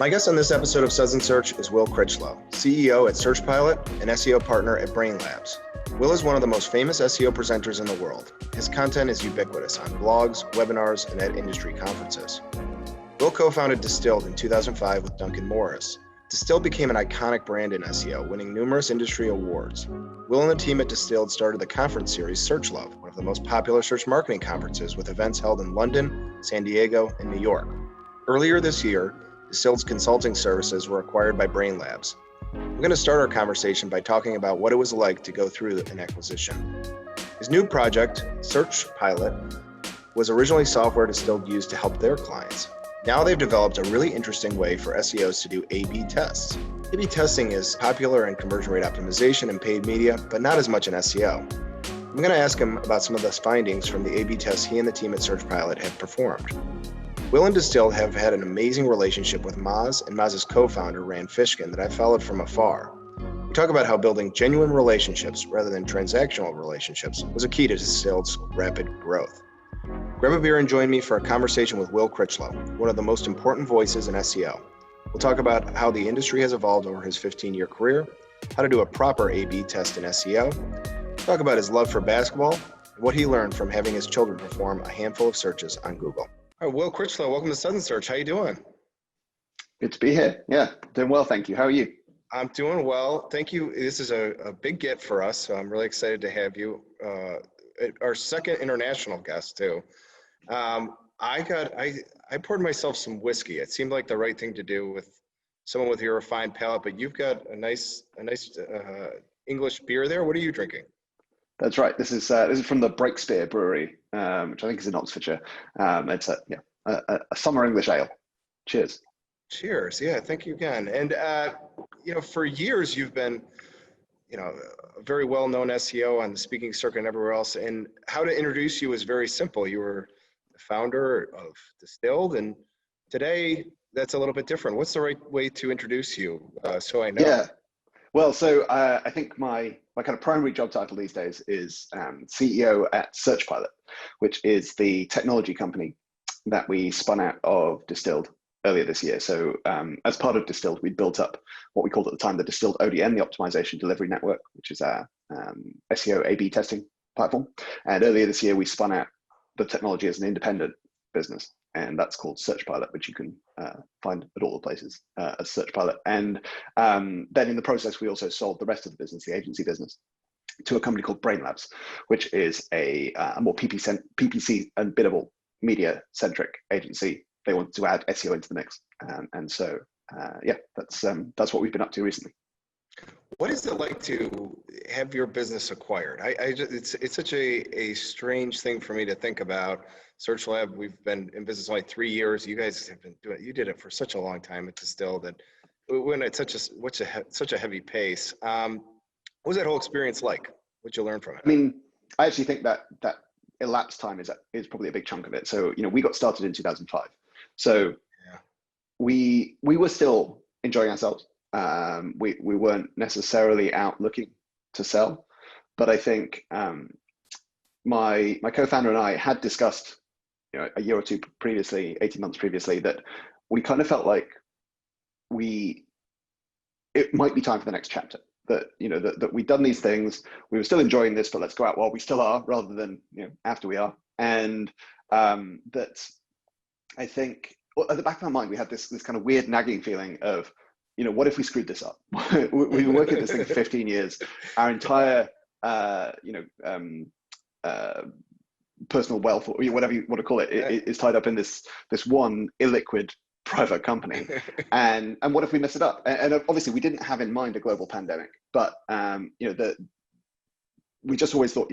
My guest on this episode of Suds Search is Will Critchlow, CEO at SearchPilot and SEO Partner at Brainlabs. Will is one of the most famous SEO presenters in the world. His content is ubiquitous on blogs, webinars, and at industry conferences. Will co-founded Distilled in 2005 with Duncan Morris. Distilled became an iconic brand in SEO, winning numerous industry awards. Will and the team at Distilled started the conference series SearchLove, one of the most popular search marketing conferences with events held in London, San Diego, and New York. Earlier this year, Distilled's consulting services were acquired by Brainlabs. We're going to start our conversation by talking about what it was like to go through an acquisition. His new project, SearchPilot, was originally software Distilled used to help their clients. Now they've developed a really interesting way for SEOs to do A/B tests. A/B testing is popular in conversion rate optimization and paid media, but not as much in SEO. I'm going to ask him about some of the findings from the A/B tests he and the team at SearchPilot have performed. Will and Distilled have had an amazing relationship with Moz and Moz's co-founder, Rand Fishkin, that I followed from afar. We talk about how building genuine relationships rather than transactional relationships was a key to Distilled's rapid growth. Grab a beer and join me for a conversation with Will Critchlow, one of the most important voices in SEO. We'll talk about how the industry has evolved over his 15-year career, how to do a proper A/B test in SEO, talk about his love for basketball, and what he learned from having his children perform a handful of searches on Google. All right, Will Critchlow, welcome to Suds Search. How you doing? Good to be here. Yeah, doing well, thank you. How are you? I'm doing well. Thank you. This is a big get for us, so I'm really excited to have you. Our second international guest, too. I poured myself some whiskey. It seemed like the right thing to do with someone with your refined palate, but you've got a nice English beer there. What are you drinking? That's right. This is from the Breakspear Brewery, which I think is in Oxfordshire. It's a summer English ale. Cheers. Cheers. Yeah, thank you again. And for years you've been, a very well-known SEO on the speaking circuit and everywhere else. And how to introduce you is very simple. You were the founder of Distilled, and today that's a little bit different. What's the right way to introduce you? So I know. Yeah. Well, so I think my kind of primary job title these days is CEO at SearchPilot, which is the technology company that we spun out of Distilled earlier this year. So as part of Distilled, we built up what we called at the time the Distilled ODN, the Optimization Delivery Network, which is our SEO A/B testing platform. And earlier this year, we spun out the technology as an independent business, and that's called SearchPilot, which you can find at all the places as SearchPilot. And then in the process, we also sold the rest of the business, the agency business, to a company called Brainlabs, which is a more PPC and biddable media-centric agency. They wanted to add SEO into the mix, and so that's what we've been up to recently. What is it like to have your business acquired? It's such a strange thing for me to think about. SearchLove, we've been in business only 3 years. You guys have been doing it. You did it for such a long time at Distilled that when it's such a heavy pace. What was that whole experience like? What'd you learn from it? I mean, I actually think that elapsed time is probably a big chunk of it. So we got started in 2005. So yeah. we were still enjoying ourselves. We weren't necessarily out looking to sell, but I think my co-founder and I had discussed, a year or two previously, 18 months previously, that we kind of felt like it might be time for the next chapter. That that we'd done these things, we were still enjoying this, but let's go out while we still are, rather than after we are. And that I think at the back of our mind we had this kind of weird nagging feeling of, what if we screwed this up? We've been working at this thing for 15 years. Our entire, personal wealth, or whatever you want to call it, is tied up in this one illiquid private company. And what if we mess it up? And obviously, we didn't have in mind a global pandemic, but we just always thought,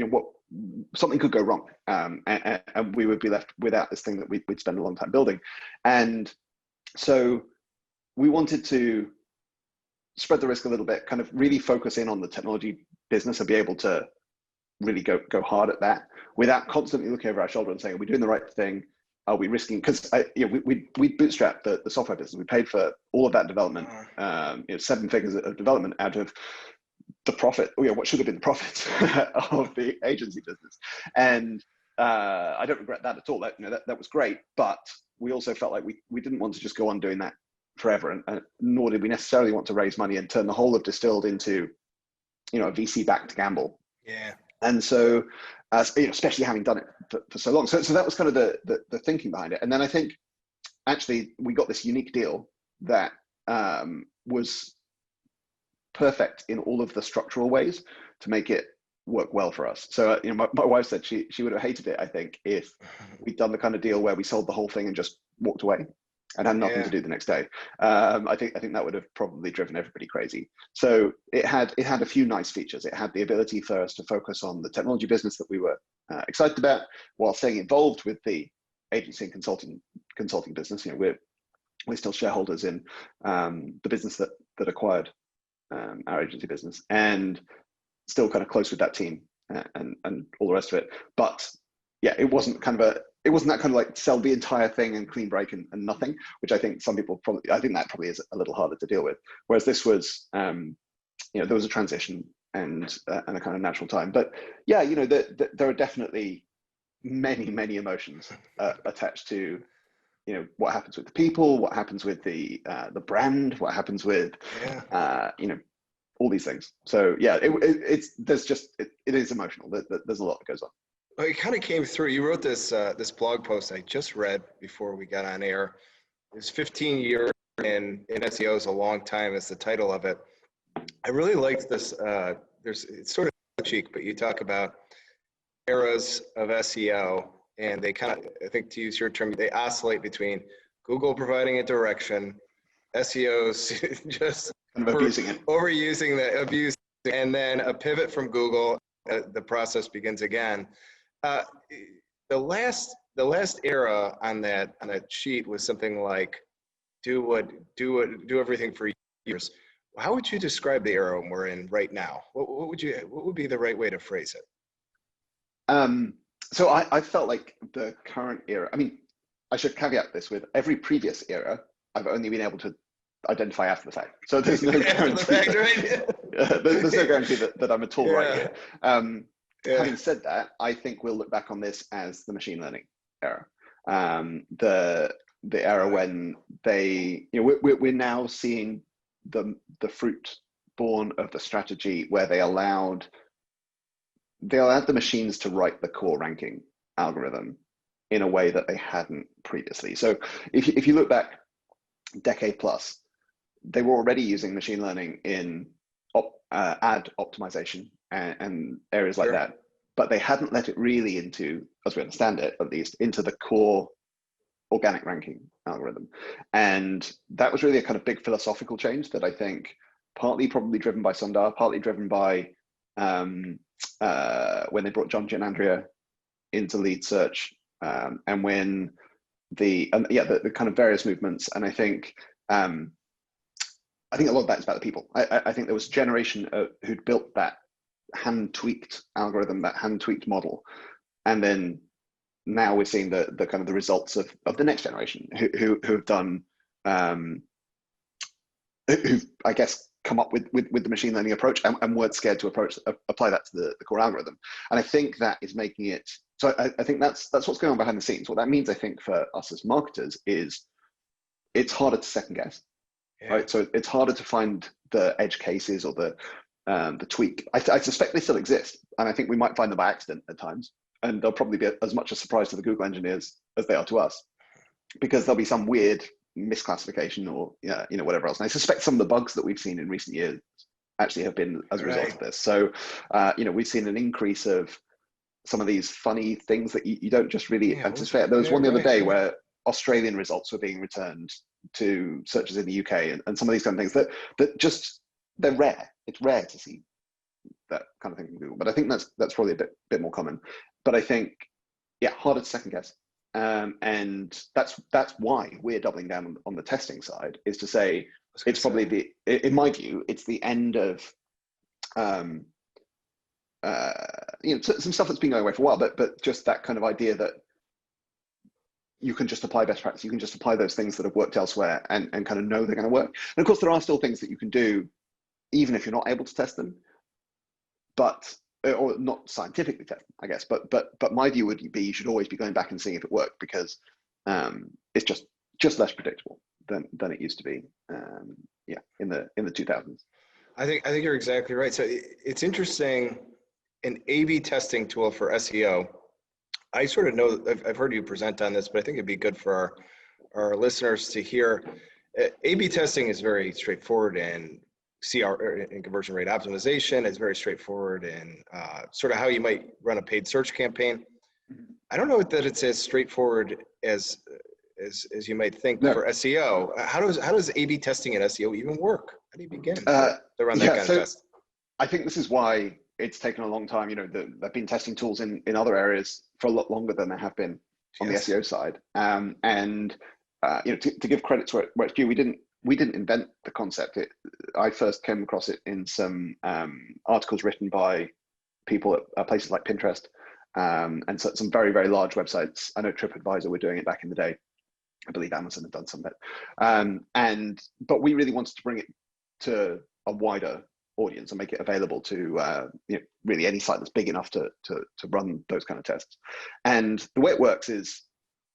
something could go wrong, and we would be left without this thing that we'd spent a long time building. And so we wanted to spread the risk a little bit, kind of really focus in on the technology business and be able to really go hard at that without constantly looking over our shoulder and saying, are we doing the right thing? Are we risking? Because we bootstrapped the software business. We paid for all of that development, 7 figures of development out of the profit, what should have been the profits of the agency business. And I don't regret that at all. That was great, but we also felt like we didn't want to just go on doing that forever, and nor did we necessarily want to raise money and turn the whole of Distilled into, a VC-backed gamble. Yeah. And so, especially having done it for so long, so that was kind of the thinking behind it. And then I think actually we got this unique deal that was perfect in all of the structural ways to make it work well for us. So my wife said she would have hated it, I think, if we'd done the kind of deal where we sold the whole thing and just walked away and had nothing to do the next day. I think that would have probably driven everybody crazy. So it had a few nice features. It had the ability for us to focus on the technology business that we were excited about, while staying involved with the agency and consulting business. We're still shareholders in the business that acquired our agency business, and still kind of close with that team and all the rest of it. But yeah, it wasn't that kind of like sell the entire thing and clean break and nothing, which I think some people I think that probably is a little harder to deal with. Whereas this was, there was a transition and a kind of natural time. But yeah, there are definitely many emotions attached to, what happens with the people, what happens with the brand, what happens with, all these things. So yeah, it is emotional. There's a lot that goes on. Well, it kind of came through. You wrote this blog post I just read before we got on air. It's 15 years in SEO is a long time is the title of it. I really liked this. It's sort of cheek, but you talk about eras of SEO, and they kind of, I think to use your term, they oscillate between Google providing a direction, SEOs just abusing it, overusing the abuse, and then a pivot from Google. The process begins again. The last era on that sheet was something like do everything for years. How would you describe the era we're in right now? What would be the right way to phrase it? So I felt like the current era, I mean, I should caveat this with every previous era I've only been able to identify after the fact. So there's no guarantee there's no guarantee that I'm at all right here. Having said that, I think we'll look back on this as the machine learning era. The era when we're now seeing the fruit born of the strategy where they allowed the machines to write the core ranking algorithm in a way that they hadn't previously. So if you look back decade plus, they were already using machine learning in ad optimization and areas like that, but they hadn't let it really into, as we understand it at least, into the core organic ranking algorithm. And that was really a kind of big philosophical change that I think partly probably driven by Sundar, partly driven by when they brought John Gianandrea into lead search, and when the kind of various movements. And I think a lot of that is about the people. I think there was a generation who'd built that hand-tweaked algorithm, that hand-tweaked model, and then now we're seeing the kind of the results of the next generation who have done, who've I guess come up with the machine learning approach and weren't scared to apply that to the core algorithm. And I think that is making it. So I think that's what's going on behind the scenes. What that means, I think, for us as marketers is it's harder to second guess. Right, so it's harder to find the edge cases or the tweak. I suspect they still exist, and I think we might find them by accident at times, and they'll probably be as much a surprise to the Google engineers as they are to us, because there'll be some weird misclassification or whatever else. And I suspect some of the bugs that we've seen in recent years actually have been as a result of this. So we've seen an increase of some of these funny things that you don't just really anticipate. There was one the other day where Australian results were being returned to searches in the UK and some of these kind of things that just, they're rare. It's rare to see that kind of thing from Google, but I think that's probably a bit more common. But I think, harder to second guess. And that's why we're doubling down on the testing side, is to say it's probably in my view, it's the end of some stuff that's been going away for a while, but just that kind of idea that you can just apply best practice. You can just apply those things that have worked elsewhere and kind of know they're going to work. And of course, there are still things that you can do, even if you're not able to test them, or not scientifically test them, I guess. But my view would be you should always be going back and seeing if it worked, because it's just less predictable. than it used to be. Yeah, in the 2000s. I think you're exactly right. So it's interesting. An A/B testing tool for SEO. I sort of know, I've heard you present on this, but I think it'd be good for our listeners to hear. A/B testing is very straightforward in in conversion rate optimization. It's very straightforward in sort of how you might run a paid search campaign. I don't know that it's as straightforward as you might think for SEO. How does A/B testing in SEO even work? How do you begin to run that kind of test? I think this is why it's taken a long time. You know, they've been testing tools in other areas for a lot longer than they have been on the SEO side. You know, to give credit to where it's due, we didn't invent the concept. I first came across it in some articles written by people at places like Pinterest, and so some very, very large websites. I know TripAdvisor were doing it back in the day. I believe Amazon had done some of it. But we really wanted to bring it to a wider audience and make it available to you know, really any site that's big enough to run those kind of tests. And the way it works is,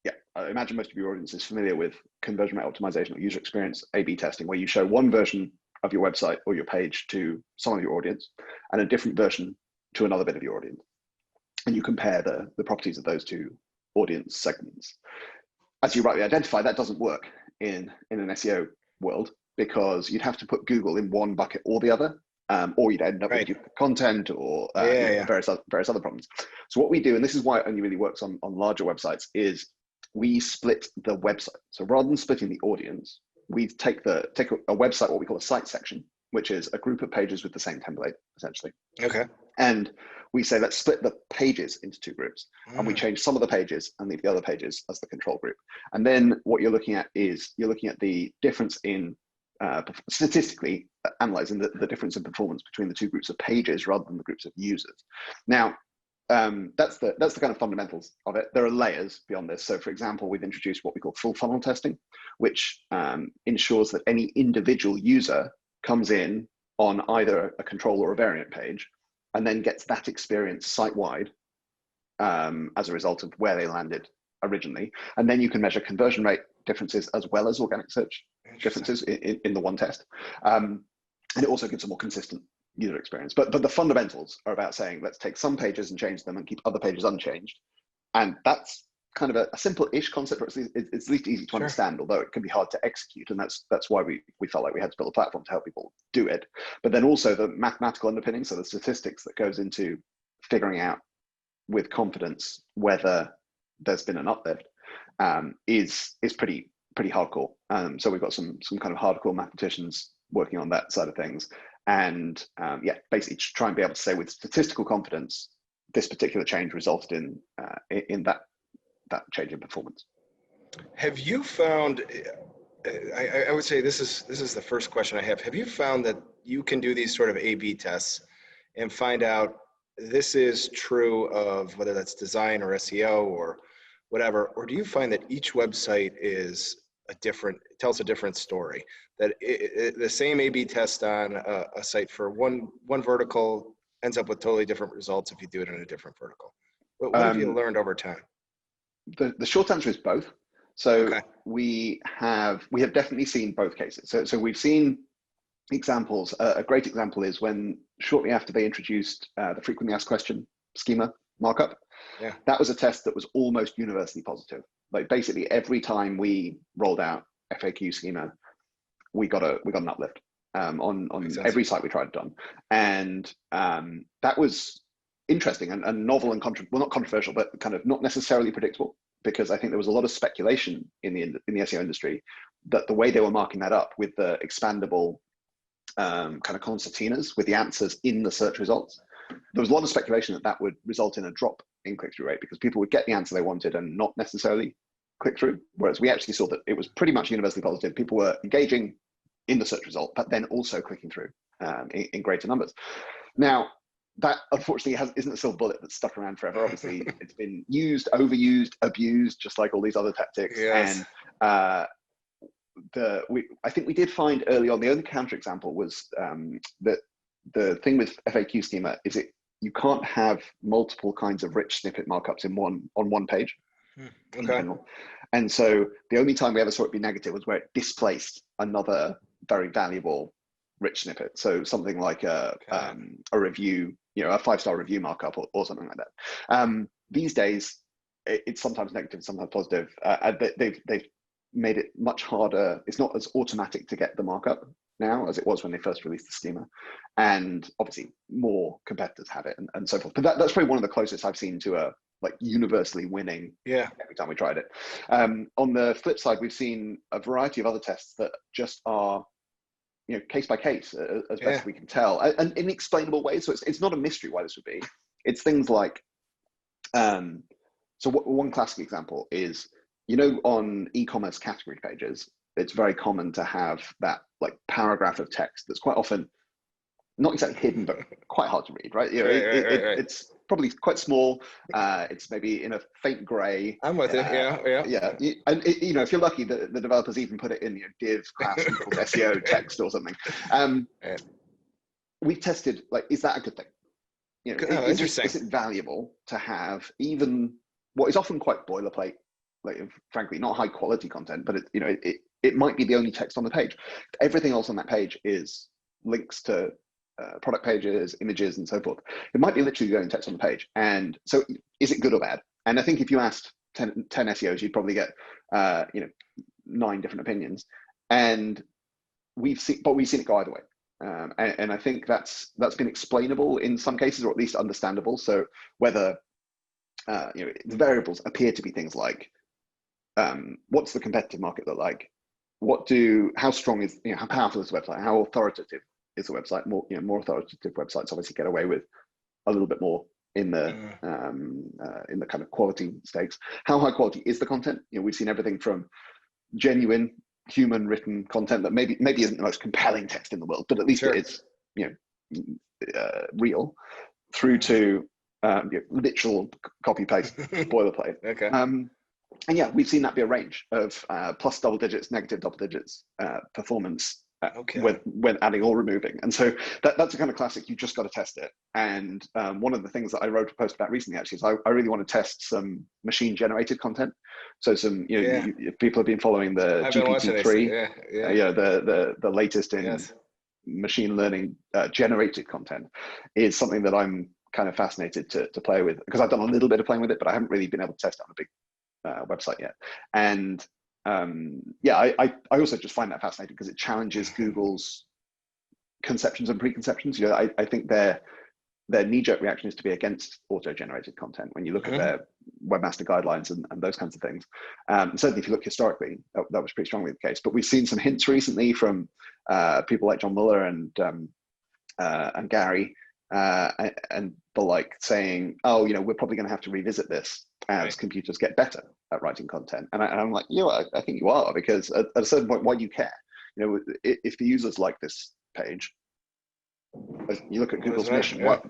yeah, I imagine most of your audience is familiar with conversion rate optimization or user experience A/B testing, where you show one version of your website or your page to some of your audience and a different version to another bit of your audience. And you compare the properties of those two audience segments. As you rightly identify, that doesn't work in an SEO world, because you'd have to put Google in one bucket or the other, or you'd end up with duplicate content or various other problems. So what we do, and this is why it only really works on larger websites, is we split the website. So rather than splitting the audience, we take a website, what we call a site section, which is a group of pages with the same template, essentially. Okay. And we say, let's split the pages into two groups. And we change some of the pages and leave the other pages as the control group. And then what you're looking at is, you're looking at the difference in, statistically analyzing the difference in performance between the two groups of pages rather than the groups of users. Now, that's the kind of fundamentals of it. There are layers beyond this. So for example, we've introduced what we call full funnel testing, which ensures that any individual user comes in on either a control or a variant page and then gets that experience site-wide as a result of where they landed originally. And then you can measure conversion rate differences as well as organic search differences in the one test. And it also gives a more consistent user experience. But the fundamentals are about saying, let's take some pages and change them and keep other pages unchanged. And that's kind of a simple-ish concept, but it's at least easy to understand, although it can be hard to execute. And that's why we felt like we had to build a platform to help people do it. But then also the mathematical underpinnings, so the statistics that goes into figuring out with confidence whether there's been an uplift, is pretty hardcore. So we've got some kind of hardcore mathematicians working on that side of things. And yeah, basically to try and be able to say with statistical confidence, this particular change resulted in that change in performance. Have you found, I would say this is the first question I have. Have you found that you can do these sort of A/B tests and find out this is true of whether that's design or SEO or whatever, or do you find that each website is tells a different story? That the same A/B test on a site for one vertical ends up with totally different results if you do it in a different vertical. What have you learned over time? The short answer is both. So okay. we have definitely seen both cases. So we've seen examples. A great example is when shortly after they introduced the frequently asked question schema markup. Yeah. That was a test that was almost universally positive. Like basically every time we rolled out FAQ schema, we got an uplift on every site we tried it on. And that was interesting and novel and not controversial, but kind of not necessarily predictable, because I think there was a lot of speculation in the SEO industry that the way they were marking that up with the expandable kind of concertinas with the answers in the search results, there was a lot of speculation that would result in a drop in click-through rate because people would get the answer they wanted and not necessarily click through. Whereas we actually saw that it was pretty much universally positive. People were engaging in the search result, but then also clicking through in greater numbers. Now, that unfortunately isn't a silver bullet that's stuck around forever. Obviously, it's been used, overused, abused, just like all these other tactics. Yes. And I think we did find early on, the only counterexample was that the thing with FAQ schema is you can't have multiple kinds of rich snippet markups on one page. Okay. In general. And so the only time we ever saw it be negative was where it displaced another very valuable rich snippet. So something like a review, a 5-star review markup or something like that. These days, it's sometimes negative, sometimes positive. They've made it much harder. It's not as automatic to get the markup now as it was when they first released the schema. And obviously more competitors have it and so forth. But that's probably one of the closest I've seen to a like universally winning every time we tried it. On the flip side, we've seen a variety of other tests that just are, case by case, as best we can tell, and in explainable ways. So it's not a mystery why this would be. It's things like, so one classic example is, on e-commerce category pages, it's very common to have that like paragraph of text that's quite often not exactly hidden, but quite hard to read, right? It's probably quite small. It's maybe in a faint gray. I'm with it. Yeah. And if you're lucky, the developers even put it in div class equals SEO text or something. We tested, like, is that a good thing? Interesting. Is it valuable to have even what is often quite boilerplate, like frankly not high quality content, but it might be the only text on the page. Everything else on that page is links to product pages, images, and so forth. It might be literally the only text on the page. And so is it good or bad? And I think if you asked 10 SEOs, you'd probably get 9 different opinions. And we've seen it go either way. And I think that's been explainable in some cases, or at least understandable. So whether the variables appear to be things like, what's the competitive market look like? How strong is, how powerful is the website? How authoritative is the website? More authoritative websites obviously get away with a little bit more in the kind of quality stakes. How high quality is the content? We've seen everything from genuine human written content that maybe isn't the most compelling text in the world, but at least it's real, through to literal copy paste boilerplate. Okay. And yeah, we've seen that be a range of plus double digits, negative double digits performance when adding or removing. And so that's a kind of classic. You just got to test it. And one of the things that I wrote a post about recently actually is I really want to test some machine generated content. So some if people have been following the GPT-3, the latest in machine learning generated content, is something that I'm kind of fascinated to play with, because I've done a little bit of playing with it, but I haven't really been able to test it on a big website yet. And I also just find that fascinating because it challenges Google's conceptions and preconceptions. I think their knee-jerk reaction is to be against auto-generated content when you look at their webmaster guidelines and those kinds of things. Certainly if you look historically, that was pretty strongly the case. But we've seen some hints recently from people like John Muller and Gary and the like, saying, we're probably going to have to revisit this as computers get better at writing content. And I'm like, I think you are, because at a certain point, why do you care? If the users like this page, you look at Google's mission, why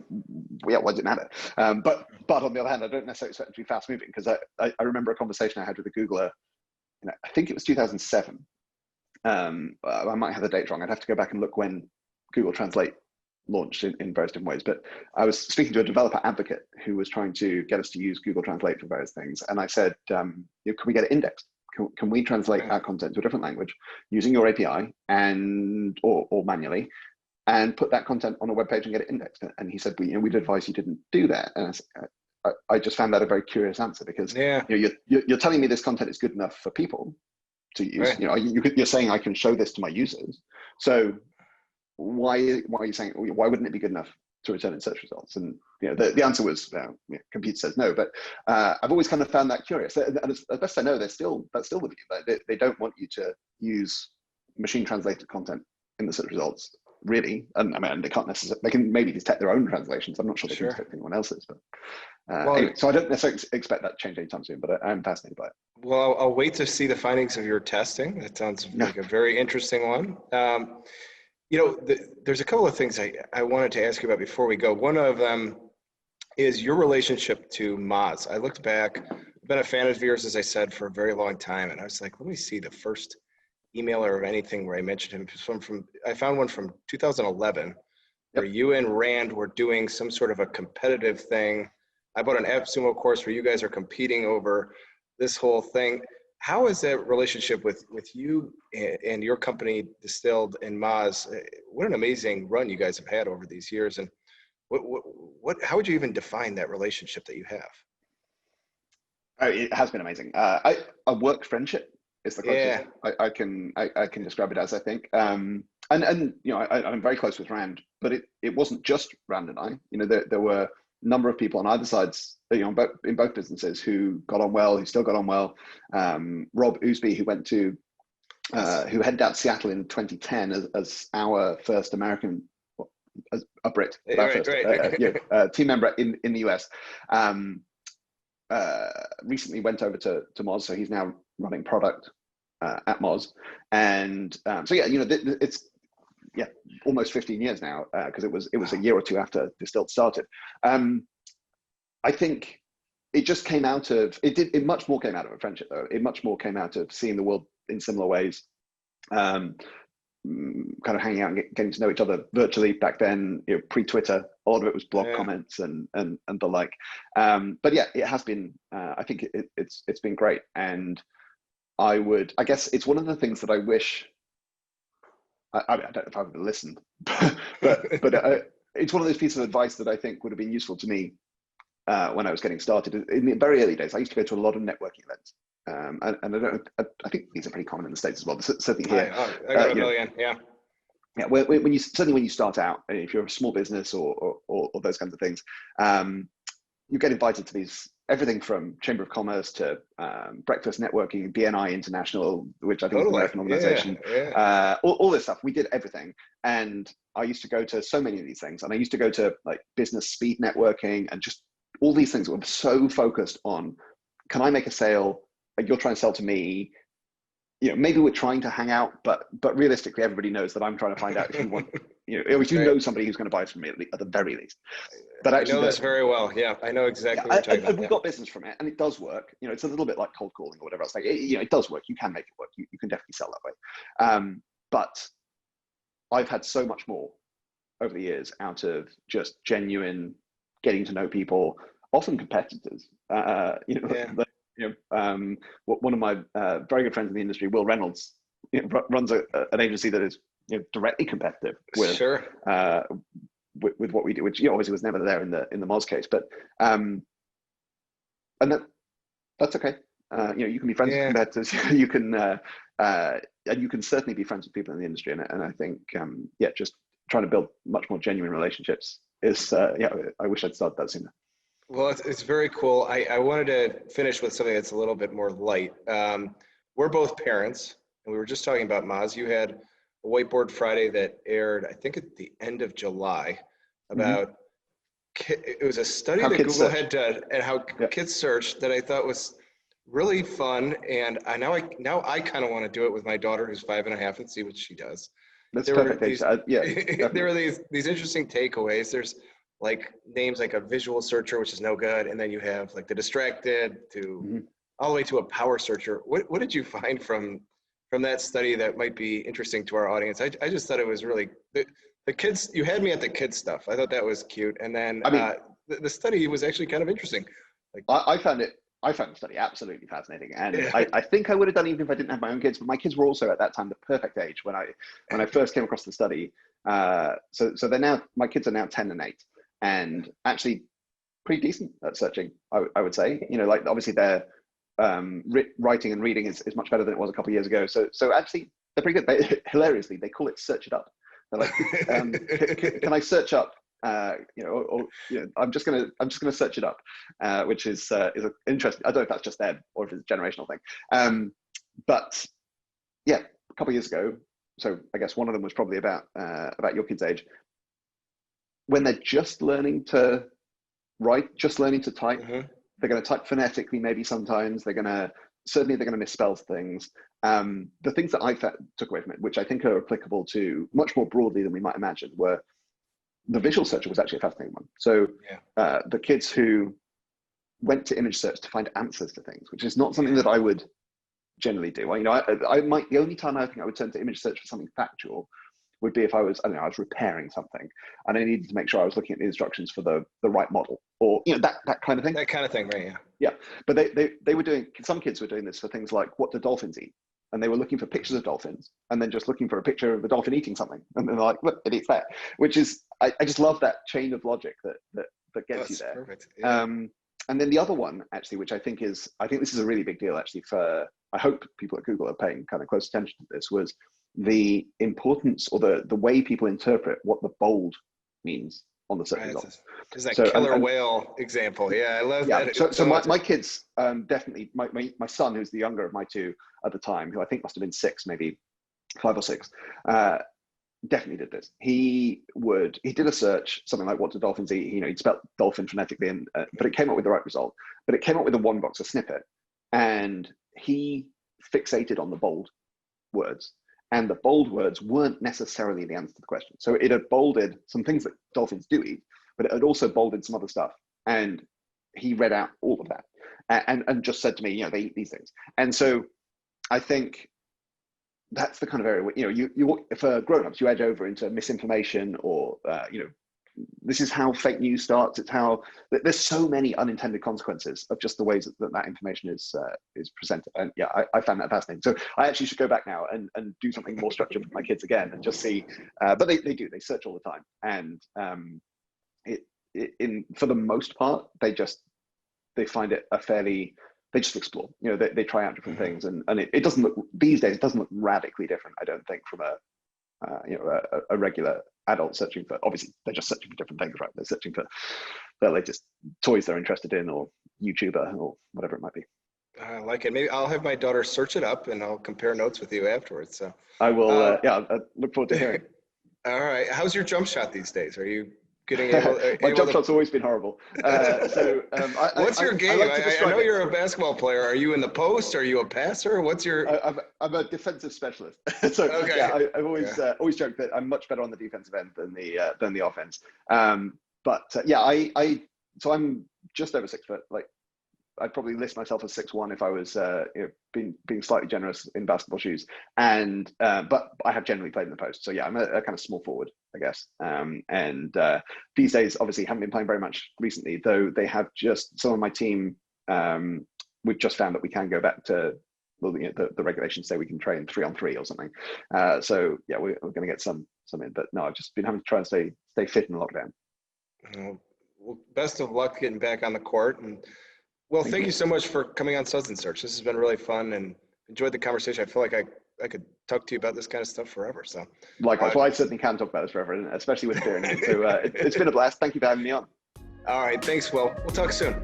does it matter? But on the other hand, I don't necessarily expect it to be fast moving, because I remember a conversation I had with a Googler, I think it was 2007. I might have the date wrong. I'd have to go back and look when Google Translate launched in various different ways. But I was speaking to a developer advocate who was trying to get us to use Google Translate for various things. And I said, can we get it indexed? Can we translate our content to a different language using your API or manually, and put that content on a web page and get it indexed? And he said, we'd advise you didn't do that. And I just found that a very curious answer, because you're telling me this content is good enough for people to use. You're saying I can show this to my users. So why are you saying, why wouldn't it be good enough to return in search results? And the answer was, computer says no. But I've always kind of found that curious. And as best I know, that's still the view. They don't want you to use machine translated content in the search results, really. And I mean, they can't necessarily, they can maybe detect their own translations. I'm not sure they can detect anyone else's. But anyway, so I don't necessarily expect that to change anytime soon, but I'm fascinated by it. Well, I'll wait to see the findings of your testing. That sounds like a very interesting one. There's a couple of things I wanted to ask you about before we go. One of them is your relationship to Moz. I looked back, I've been a fan of yours, as I said, for a very long time. And I was like, let me see the first emailer of anything where I mentioned him. I found one from 2011 where you and Rand were doing some sort of a competitive thing. I bought an AppSumo course where you guys are competing over this whole thing. how is that relationship with you and your company, Distilled and Moz? What an amazing run you guys have had over these years. And how would you even define that relationship that you have? Oh, it has been amazing. A work friendship is the closest I can describe it as, I think. And you know, I'm very close with Rand, but it wasn't just Rand and I. You know, there were a number of people on either sides, you know, in both businesses who got on well, who still got on well. Rob Ousby, who headed out to Seattle in 2010 as our first American, as a Brit, team member in the US. Recently went over to Moz, so he's now running product at Moz, and so yeah, you know, it's almost 15 years now, because it was a year or two after Distilled started. I think it just came out of it much more came out of a friendship, though. It much more came out of seeing the world in similar ways, kind of hanging out and getting to know each other virtually back then, you know, pre-Twitter. A lot of it was blog comments and the like. But yeah, it has been, I think it's been great. And I guess it's one of the things that I wish, I don't know if I would have listened, but it's one of those pieces of advice that I think would have been useful to me when I was getting started. In the very early days, I used to go to a lot of networking events. And I don't know, I think these are pretty common in the States as well, certainly here. I got a million, yeah. When you start out, if you're a small business or those kinds of things, you get invited to these, everything from Chamber of Commerce to breakfast networking, BNI International, which I think is an American organization, all this stuff. We did everything. And I used to go to so many of these things. And I used to go to like business speed networking and just all these things that were so focused on, can I make a sale? You're trying to sell to me. You know, maybe we're trying to hang out, but realistically, everybody knows that I'm trying to find out if you want, you know, if you know somebody who's going to buy from me at the very least. But actually, I know this very well. Yeah, I know exactly what you're talking about. And we got business from it, and it does work. You know, it's a little bit like cold calling or whatever else. Like, you know, it does work. You can make it work. You can definitely sell that way. But I've had so much more over the years out of just genuine getting to know people, often competitors. One of my very good friends in the industry, Will Reynolds, you know, runs an agency that is, you know, directly competitive with with what we do, which, you know, obviously was never there in the Moz case, but and that's okay. You know, you can be friends with competitors. You can and you can certainly be friends with people in the industry, and I think just trying to build much more genuine relationships is I wish I'd started that sooner. Well, it's very cool. I wanted to finish with something that's a little bit more light. We're both parents, and we were just talking about Moz. You had a Whiteboard Friday that aired, I think, at the end of July, about it was a study that Google had done and how kids search that I thought was really fun. And now I kind of want to do it with my daughter, who's 5.5, and see what she does. That's perfect. There were these interesting takeaways. There's like names like a visual searcher, which is no good, and then you have like the distracted to all the way to a power searcher. What did you find from that study that might be interesting to our audience? I just thought it was really the kids. You had me at the kids stuff. I thought that was cute, and then the study was actually kind of interesting. Like, I found the study absolutely fascinating, and I think I would have done even if I didn't have my own kids. But my kids were also at that time the perfect age when I first came across the study. So they're now, my kids are now 10 and 8. And actually pretty decent at searching, I would say. You know, like obviously their writing and reading is much better than it was a couple of years ago. So actually they're pretty good. Hilariously, they call it search it up. They're like, can I search up? I'm just gonna search it up, which is interesting. I don't know if that's just them or if it's a generational thing. But yeah, a couple of years ago. So I guess one of them was probably about your kids' age. When they're just learning to write, just learning to type, they're going to type phonetically maybe sometimes. They're going to misspell things. The things that I took away from it, which I think are applicable to much more broadly than we might imagine, were the visual searcher was actually a fascinating one. So the kids who went to image search to find answers to things, which is not something that I would generally do. The only time I think I would turn to image search for something factual would be if I was, I don't know, I was repairing something and I needed to make sure I was looking at the instructions for the right model, or that kind of thing. That kind of thing, right? Yeah. Yeah, but they were doing, some kids were doing this for things like, what do dolphins eat? And they were looking for pictures of dolphins and then just looking for a picture of the dolphin eating something, and they're like, look, it eats that. Which is, I just love that chain of logic that gets you there. Perfect. Yeah. And then the other one, actually, which I think this is a really big deal, actually, for, I hope people at Google are paying kind of close attention to this, was the importance, or the way people interpret what the bold means on the search results. Is that killer whale example? Yeah, I love that. So my kids, definitely, my son, who's the younger of my two at the time, who I think must have been 6, maybe 5 or 6, definitely did this. He did a search, something like, what do dolphins eat? He'd spelled dolphin phonetically, but it came up with the right result. But it came up with a one-boxer snippet, and he fixated on the bold words. And the bold words weren't necessarily the answer to the question. So it had bolded some things that dolphins do eat, but it had also bolded some other stuff. And he read out all of that and just said to me, they eat these things. And so I think that's the kind of area where, you for grown-ups, you edge over into misinformation, or, this is how fake news starts. It's how there's so many unintended consequences of just the ways that information is presented. And yeah, I found that fascinating. So I actually should go back now and do something more structured with my kids again, and just see. But they search all the time, and for the most part, they find it they just explore. They try out different things, and it doesn't look, these days, it doesn't look radically different, I don't think, from a regular adult searching for, obviously they're just searching for different things, right? They're searching for the latest toys they're interested in, or YouTuber, or whatever it might be. I like it. Maybe I'll have my daughter search it up, and I'll compare notes with you afterwards. So I will. I look forward to hearing. All right. How's your jump shot these days? Are you getting my jump shot's always been horrible. What's your game? I know you're a basketball player. Are you in the post? Are you a passer? What's your? I'm a defensive specialist. So okay. Yeah, I've always joked that I'm much better on the defensive end than the offense. So I'm just over 6 foot. Like, I'd probably list myself as 6'1" if I was being slightly generous in basketball shoes. And but I have generally played in the post. So yeah, I'm a kind of small forward, I guess. These days, obviously, haven't been playing very much recently, though they have just, some of my team, we've just found that we can go back to, well, the regulations say we can train 3-on-3 or something. So yeah, we're going to get some in. But no, I've just been having to try and stay fit in lockdown. Well, best of luck getting back on the court. And well, thank you so much for coming on Suds Search. This has been really fun, and enjoyed the conversation. I feel like I could talk to you about this kind of stuff forever. So likewise. Well, I certainly can talk about this forever, especially with beer in it. So it's been a blast. Thank you for having me on. All right. Thanks, Will. We'll talk soon.